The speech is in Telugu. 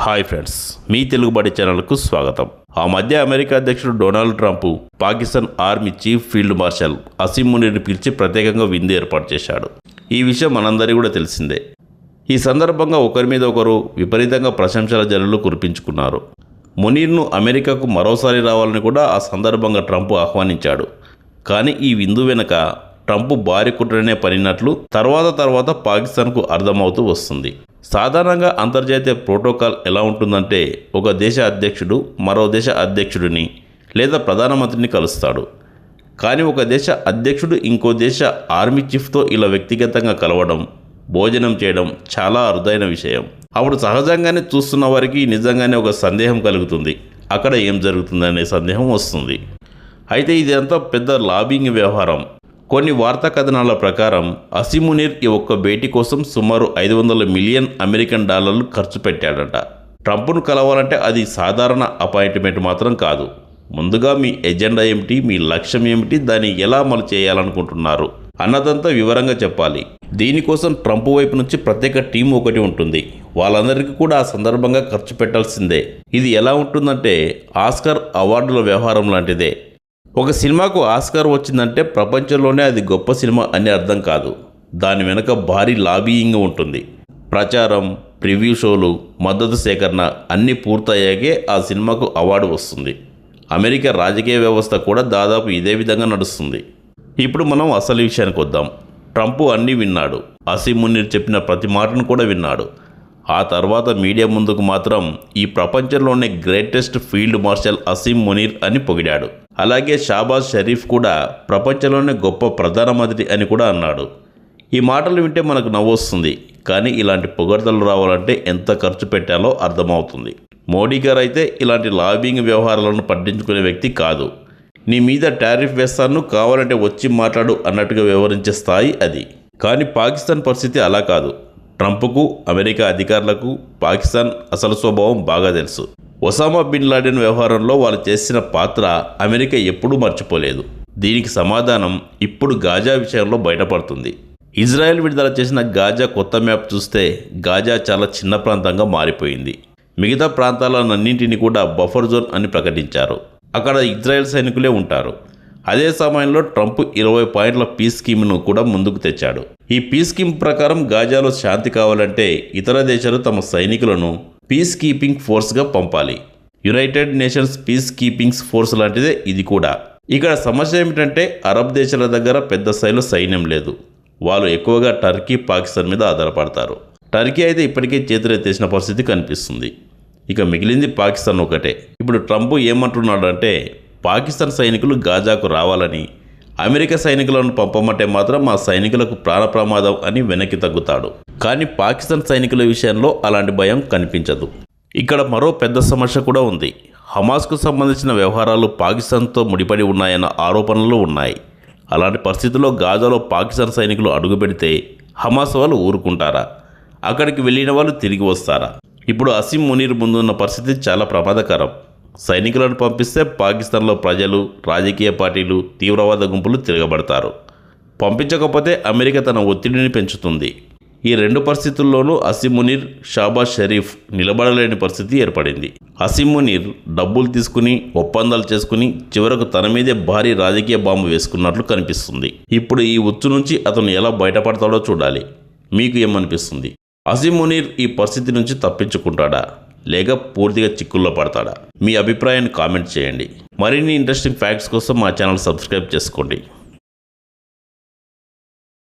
హాయ్ ఫ్రెండ్స్, మీ తెలుగుబడి ఛానల్కు స్వాగతం. ఆ మధ్య అమెరికా అధ్యక్షుడు Donald Trump Pakistan army chief field marshal Asim మునీర్ని పిలిచి ప్రత్యేకంగా విందు ఏర్పాటు చేశాడు. ఈ విషయం మనందరికీ కూడా తెలిసిందే. ఈ సందర్భంగా ఒకరి మీద ఒకరు విపరీతంగా ప్రశంసల జల్లులు కురిపించుకున్నారు. మునీర్ను అమెరికాకు మరోసారి రావాలని కూడా ఆ సందర్భంగా ట్రంప్ ఆహ్వానించాడు. కానీ ఈ విందు వెనుక ట్రంప్ భారీ కుట్రనే పనినట్లు తర్వాత పాకిస్తాన్కు అర్థమవుతూ వస్తుంది. సాధారణంగా అంతర్జాతీయ ప్రోటోకాల్ ఎలా ఉంటుందంటే, ఒక దేశ అధ్యక్షుడు మరో దేశ అధ్యక్షుడిని లేదా ప్రధానమంత్రిని కలుస్తాడు. కానీ ఒక దేశ అధ్యక్షుడు ఇంకో దేశ ఆర్మీ చీఫ్తో ఇలా వ్యక్తిగతంగా కలవడం, భోజనం చేయడం చాలా అరుదైన విషయం. అప్పుడు సహజంగానే చూస్తున్న వారికి నిజంగానే ఒక సందేహం కలుగుతుంది. అక్కడ ఏం జరుగుతుందనే సందేహం వస్తుంది. అయితే ఇదంతా పెద్ద లాబింగ్ వ్యవహారం. కొన్ని వార్తా కథనాల ప్రకారం అసీం మునీర్ ఈ ఒక్క భేటీ కోసం సుమారు 500 మిలియన్ అమెరికన్ డాలర్లు ఖర్చు పెట్టాడట. ట్రంప్ను కలవాలంటే అది సాధారణ అపాయింట్మెంట్ మాత్రం కాదు. ముందుగా మీ ఎజెండా ఏమిటి, మీ లక్ష్యం ఏమిటి, దాన్ని ఎలా అమలు చేయాలనుకుంటున్నారు అన్నదంతా వివరంగా చెప్పాలి. దీనికోసం ట్రంప్ వైపు నుంచి ప్రత్యేక టీం ఒకటి ఉంటుంది. వాళ్ళందరికీ కూడా ఆ సందర్భంగా ఖర్చు పెట్టాల్సిందే. ఇది ఎలా ఉంటుందంటే ఆస్కార్ అవార్డుల వ్యవహారం లాంటిదే. ఒక సినిమాకు ఆస్కార్ వచ్చిందంటే ప్రపంచంలోనే అది గొప్ప సినిమా అని అర్థం కాదు. దాని వెనుక భారీ లాబీయింగ్ ఉంటుంది. ప్రచారం, ప్రివ్యూ షోలు, మద్దతు సేకరణ అన్నీ పూర్తయ్యాకే ఆ సినిమాకు అవార్డు వస్తుంది. అమెరికా రాజకీయ వ్యవస్థ కూడా దాదాపు ఇదే విధంగా నడుస్తుంది. ఇప్పుడు మనం అసలు విషయానికి వద్దాం. ట్రంప్ అన్నీ విన్నాడు. అసీం మునీర్ చెప్పిన ప్రతి మాటను కూడా విన్నాడు. ఆ తర్వాత మీడియా ముందుకు మాత్రం ఈ ప్రపంచంలోనే greatest field marshal Asim Munir అని పొగిడాడు. అలాగే షాబాజ్ షరీఫ్ కూడా ప్రపంచంలోనే గొప్ప ప్రధానమంత్రి అని కూడా అన్నాడు. ఈ మాటలు వింటే మనకు నవ్వొస్తుంది. కానీ ఇలాంటి పొగడ్తలు రావాలంటే ఎంత ఖర్చు పెట్టాలో అర్థమవుతుంది. మోడీ గారు అయితే ఇలాంటి లాబింగ్ వ్యవహారాలను పట్టించుకునే వ్యక్తి కాదు. నీ మీద టారిఫ్ వేస్తాను, కావాలంటే వచ్చి మాట్లాడు అన్నట్టుగా వ్యవహరించే స్థాయి అది. కానీ పాకిస్తాన్ పరిస్థితి అలా కాదు. ట్రంప్కు, అమెరికా అధికారులకు పాకిస్తాన్ అసలు స్వభావం బాగా తెలుసు. ఒసామా బిన్ లాడెన్ వ్యవహారంలో వాళ్ళు చేసిన పాత్ర అమెరికా ఎప్పుడూ మర్చిపోలేదు. దీనికి సమాధానం ఇప్పుడు గాజా విషయంలో బయటపడుతుంది. ఇజ్రాయెల్ విడుదల చేసిన గాజా కొత్త మ్యాప్ చూస్తే గాజా చాలా చిన్న ప్రాంతంగా మారిపోయింది. మిగతా ప్రాంతాలన్నింటినీ కూడా బఫర్ జోన్ అని ప్రకటించారు. అక్కడ ఇజ్రాయెల్ సైనికులే ఉంటారు. అదే సమయంలో ట్రంప్ 20 పాయింట్ల పీస్ స్కీమ్ను కూడా ముందుకు తెచ్చాడు. ఈ పీస్ స్కీమ్ ప్రకారం గాజాలో శాంతి కావాలంటే ఇతర దేశాలు తమ సైనికులను పీస్ కీపింగ్ ఫోర్స్గా పంపాలి. United nations piece keeping force లాంటిదే ఇది కూడా. ఇక్కడ సమస్య ఏమిటంటే అరబ్ దేశాల దగ్గర పెద్ద స్థాయిలో సైన్యం లేదు. వాళ్ళు ఎక్కువగా టర్కీ, పాకిస్తాన్ మీద ఆధారపడతారు. టర్కీ అయితే ఇప్పటికే చేతులెత్తేసిన పరిస్థితి కనిపిస్తుంది. ఇక మిగిలింది పాకిస్తాన్ ఒకటే. ఇప్పుడు ట్రంప్ ఏమంటున్నాడంటే పాకిస్తాన్ సైనికులు గాజాకు రావాలని, అమెరికా సైనికులను పంపమంటే మాత్రం మా సైనికులకు ప్రాణ ప్రమాదం అని వెనక్కి తగ్గుతాడు. కానీ పాకిస్తాన్ సైనికుల విషయంలో అలాంటి భయం కనిపించదు. ఇక్కడ మరో పెద్ద సమస్య కూడా ఉంది. హమాస్కు సంబంధించిన వ్యవహారాలు పాకిస్తాన్తో ముడిపడి ఉన్నాయన్న ఆరోపణలు ఉన్నాయి. అలాంటి పరిస్థితుల్లో గాజాలో పాకిస్తాన్ సైనికులు అడుగుపెడితే హమాస్ వాళ్ళు ఊరుకుంటారా? అక్కడికి వెళ్ళిన వాళ్ళు తిరిగి వస్తారా? ఇప్పుడు అసీం మునీర్ ముందున్న పరిస్థితి చాలా ప్రమాదకరం. సైనికులను పంపిస్తే పాకిస్తాన్లో ప్రజలు, రాజకీయ పార్టీలు, తీవ్రవాద గుంపులు తిరగబడతారు. పంపించకపోతే అమెరికా తన ఒత్తిడిని పెంచుతుంది. ఈ రెండు పరిస్థితుల్లోనూ అసీం మునీర్, షాబాజ్ షరీఫ్ నిలబడలేని పరిస్థితి ఏర్పడింది. అసీం మునీర్ డబ్బులు తీసుకుని ఒప్పందాలు చేసుకుని చివరకు తన మీదే భారీ రాజకీయ బాంబు వేసుకున్నట్లు కనిపిస్తుంది. ఇప్పుడు ఈ ఉచ్చు నుంచి అతను ఎలా బయటపడతాడో చూడాలి. మీకు ఏమనిపిస్తుంది? అసీం మునీర్ ఈ పరిస్థితి నుంచి తప్పించుకుంటాడా, లేక పూర్తిగా చిక్కుల్లో పడతాడా? మీ అభిప్రాయాన్ని కామెంట్ చేయండి. మరిన్ని ఇంట్రెస్టింగ్ ఫ్యాక్ట్స్ కోసం మా ఛానల్ సబ్స్క్రైబ్ చేసుకోండి.